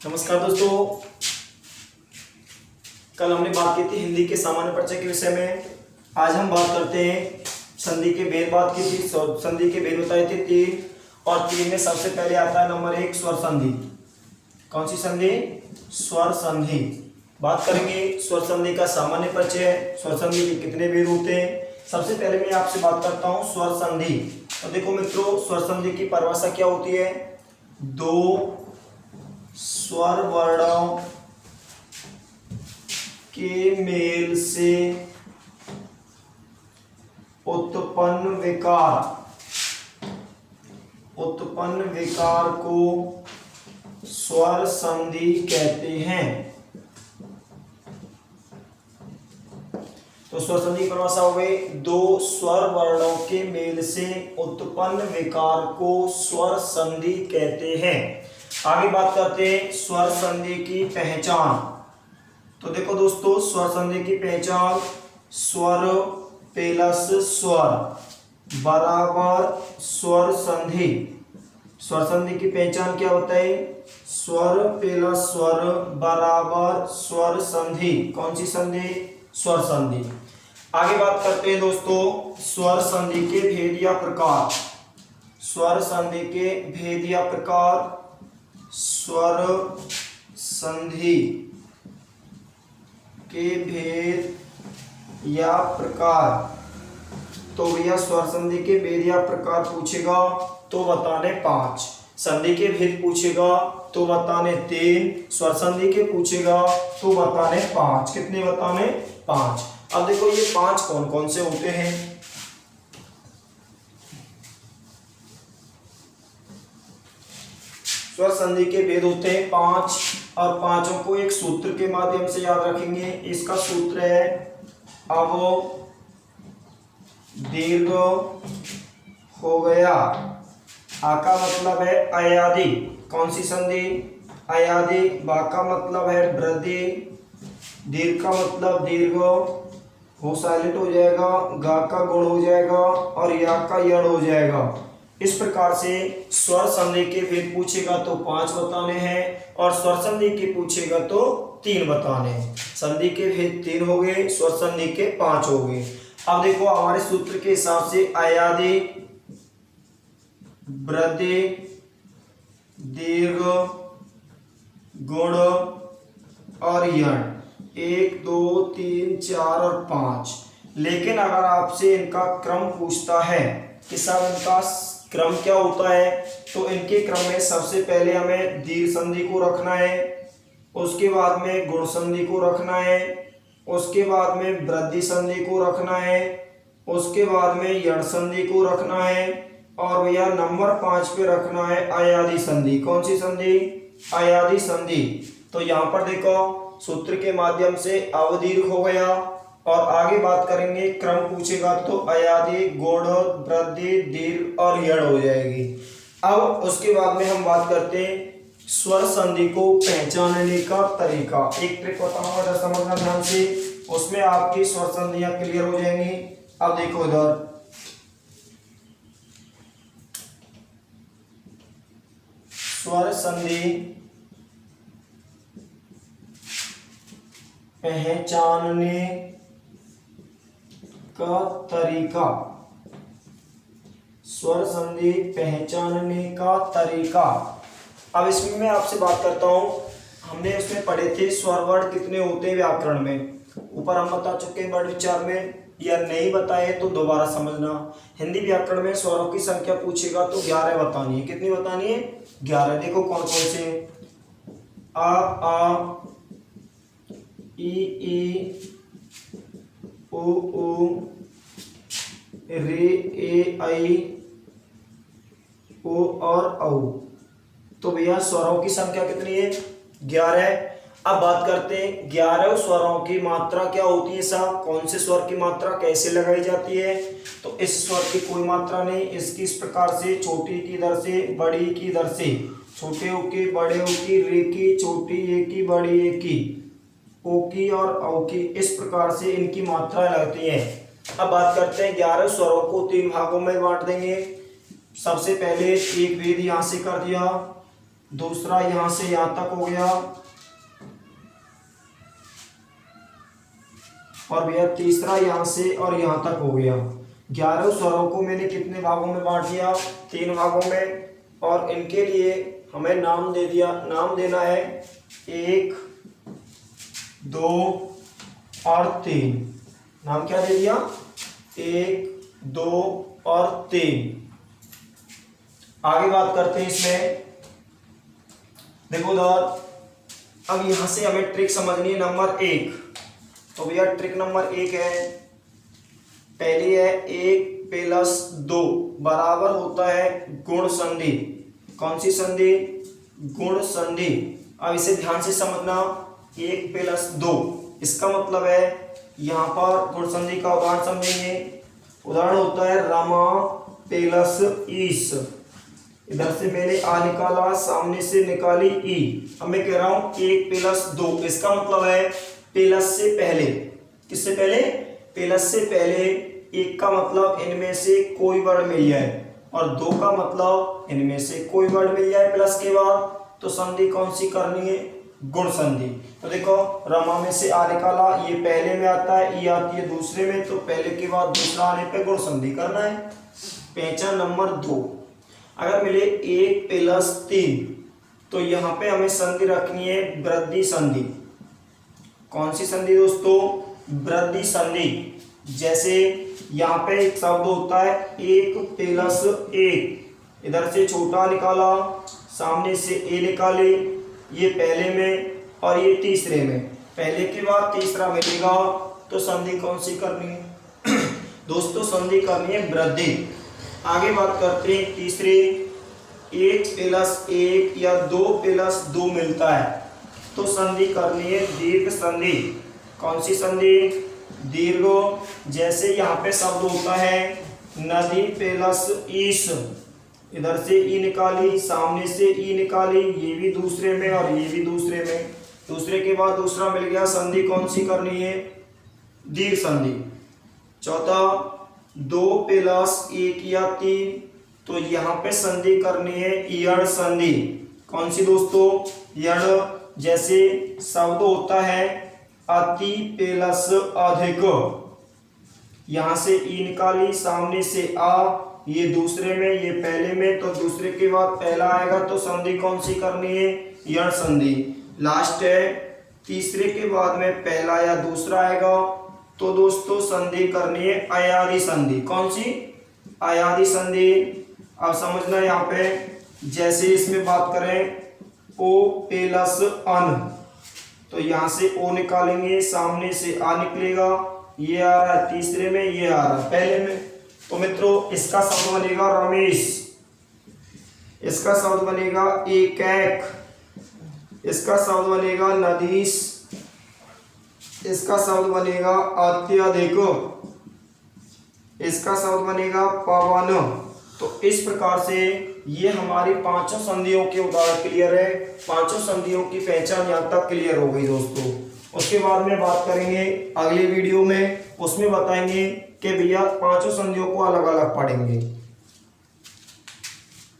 नमस्कार दोस्तों। कल हमने बात की थी हिंदी के सामान्य परिचय के विषय में। आज हम बात करते हैं संधि के भेद। बात की थी, संधि के भेद बताए थे 3, और 3 में सबसे पहले आता है नंबर 1 स्वर संधि। कौन सी संधि? स्वर संधि। बात करेंगे स्वर संधि का सामान्य परिचय, स्वर संधि के कितने भेद होते हैं। सबसे पहले मैं आपसे बात करता हूं स्वर संधि। तो देखो मित्रों, स्वर संधि की परिभाषा क्या होती है? दो स्वर वर्णों के मेल से उत्पन्न विकार को स्वर संधि कहते हैं। तो स्वर संधि की परिभाषा हो गई, दो स्वर वर्णों के मेल से उत्पन्न विकार को स्वर संधि कहते हैं। आगे बात करते हैं स्वर संधि की पहचान। तो देखो दोस्तों, स्वर संधि की पहचान, स्वर प्लस स्वर बराबर स्वर संधि। स्वर संधि की पहचान क्या बताई? स्वर प्लस स्वर बराबर स्वर संधि। कौन सी संधि? स्वर संधि। आगे बात करते हैं दोस्तों स्वर संधि के भेद या प्रकार। स्वर संधि के भेद या प्रकार। स्वर संधि के भेद या प्रकार। तो भैया स्वर संधि के भेद या प्रकार पूछेगा तो बताने 5, संधि के भेद पूछेगा तो बताने 3, स्वर संधि के पूछेगा तो बताने 5। कितने बताने? 5। अब देखो ये 5 कौन कौन से होते हैं। स्वर संधि के भेद होते हैं 5, और 5 को एक सूत्र के माध्यम से याद रखेंगे। इसका सूत्र है अब दीर्घ हो गया। आ का मतलब है अयादि। कौन सी संधि? अयादि। बा का मतलब है वृद्धि। दीर्घ का मतलब दीर्घ, हो साइलेंट हो जाएगा, गा का गुण हो जाएगा और या का यण हो जाएगा। इस प्रकार से स्वर संधि के भेद पूछेगा तो 5 बताने हैं, और स्वर संधि के पूछेगा तो 3 बताने हैं। संधि के भेद 3 हो गए, स्वर संधि के 5 हो गए। अब देखो हमारे सूत्र के हिसाब से अयादि, वृद्धि, दीर्घ, गुण और यण 1 2 3 4 और 5। लेकिन अगर आपसे इनका क्रम पूछता है कि साहब इनका क्रम क्या होता है, तो इनके क्रम में सबसे पहले हमें दीर्घ संधि को रखना है, उसके बाद में गुण संधि को रखना है, उसके बाद में वृद्धि संधि को रखना है, उसके बाद में यण संधि को रखना है, और भैया नंबर 5 पे रखना है अयादि संधि। कौन सी संधि? अयादि संधि। तो यहाँ पर देखो सूत्र के माध्यम से अवदीर्घ हो गया, और आगे बात करेंगे क्रम पूछेगा तो अयादि, गुण, वृद्धि, दीर्घ और यण हो जाएगी। अब उसके बाद में हम बात करते हैं स्वर संधि को पहचानने का तरीका। एक ट्रिक बताऊंगा, समझना ध्यान से, उसमें आपकी स्वर संधियां क्लियर हो जाएंगी। अब देखो इधर, स्वर संधि पहचानने का तरीका। स्वर संधि पहचानने का तरीका। अब इसमें मैं आपसे बात करता हूं, हमने इसमें पढ़े थे स्वर वर्ण कितने होते हैं व्याकरण में। ऊपर हम बता चुके हैं वर्ड विचार में, या नहीं बताए तो दोबारा समझना। हिंदी व्याकरण में स्वरों की संख्या पूछेगा तो 11 बतानी है। कितनी बतानी है? 11। देखो कौन कौन से? आ, ई, उ, रे, ए, ऐ, ओ और औ। तो भैया स्वरों की संख्या कितनी है? 11। अब बात करते हैं 11 स्वरों की मात्रा क्या होती है साहब। कौन से स्वर की मात्रा कैसे लगाई जाती है? तो इस स्वर की कोई मात्रा नहीं, इसकी इस प्रकार से छोटी की दर से बड़ी की दर से, छोटे ओ की, बड़े ओ की, रे की, छोटी ए की, बड़ी ए की, ओ की और औ की, इस प्रकार से इनकी मात्रा लगती है। अब बात करते हैं 11 स्वरों को 3 भागों में बांट देंगे। सबसे पहले एक भेद यहां से कर दिया, दूसरा यहां से यहां तक हो गया, और भैया तीसरा यहां से और यहां तक हो गया। 11 स्वरों को मैंने कितने भागों में बांट दिया? 3 भागों में। और इनके लिए हमें नाम दे दिया, नाम देना है 1, 2 और 3। नाम क्या दे दिया? 1, 2 और 3। आगे बात करते हैं इसमें। देखो उधर, अब यहां से हमें ट्रिक समझनी है नंबर 1। तो भैया ट्रिक नंबर 1 है, पहली है 1 + 2 बराबर होता है गुण संधि। कौन सी संधि? गुण संधि। अब इसे ध्यान से समझना, 1 + 2, इसका मतलब है यहाँ पर गुण संधि का उदाहरण समझेंगे। उदाहरण होता है रमा + ईस। इधर से मैंने आ निकाला, सामने से निकाली ई। अब मैं कह रहा हूं 1 + 2, इसका मतलब है प्लस से पहले। किससे पहले? प्लस से पहले। 1 का मतलब इनमें से कोई वर्ड मिल जाए, और 2 का मतलब इनमें से कोई वर्ड मिल जाए प्लस के बाद। तो संधि कौन सी करनी है? गुण संधि। तो देखो, रमा में से आ निकाला, ये पहले में आता है, ई आती है दूसरे में, तो पहले के बाद दूसरा आने पे गुण संधि करना है। पहचान नंबर 2, अगर मिले 1 + 3, तो यहाँ पे हमें संधि रखनी है वृद्धि संधि। कौन सी संधि दोस्तों? वृद्धि संधि। जैसे यहाँ पे एक शब्द होता है 1 + 1, इधर से छोटा निकाला, सामने से ए निकाले, ये पहले में और ये तीसरे में, पहले के बाद तीसरा मिलेगा, तो संधि कौन सी करनी है? दोस्तों संधि करनी है वृद्धि। आगे बात करते हैं तीसरी, 1 + 1 या 2 + 2 मिलता है, तो संधि करनी है दीर्घ संधि। कौन सी संधि? दीर्घ। जैसे यहाँ पे शब्द होता है नदी + ईस, इधर से ई निकाली, सामने से ई निकाली, ये भी दूसरे में और ये भी दूसरे में, दूसरे के बाद दूसरा मिल गया, संधि कौन सी करनी है? दीर्घ संधि। चौथा, 2 + 1 या 3, तो यहाँ पे संधि करनी है यण संधि। कौन सी दोस्तों? यण। जैसे शब्द होता है अति + अधिक, यहाँ से ई निकाली, सामने से आ, ये दूसरे में, ये पहले में, तो दूसरे के बाद पहला आएगा, तो संधि कौन सी करनी है? यण संधि। लास्ट है, तीसरे के बाद में पहला या दूसरा आएगा, तो दोस्तों संधि करनी है अयारी संधि। कौन सी? अयारी संधि। अब समझना यहाँ पे, जैसे इसमें बात करें ओ + अन, तो यहाँ से ओ निकालेंगे, सामने से आ निकलेगा, ये आ रहा है तीसरे में, ये आ रहा है पहले में, तो मित्रों इसका शब्द बनेगा रमेश, इसका शब्द बनेगा एक, इसका शब्द बनेगा नदीश, इसका शब्द बनेगा अत्यधिक, इसका शब्द बनेगा पवन। तो इस प्रकार से ये हमारी 5 संधियों के उदाहरण क्लियर है। 5 संधियों की पहचान यहाँ तक क्लियर हो गई दोस्तों। उसके बाद में बात करेंगे अगली वीडियो में, उसमें बताएंगे कि भैया 5 संधियों को अलग अलग पढ़ेंगे।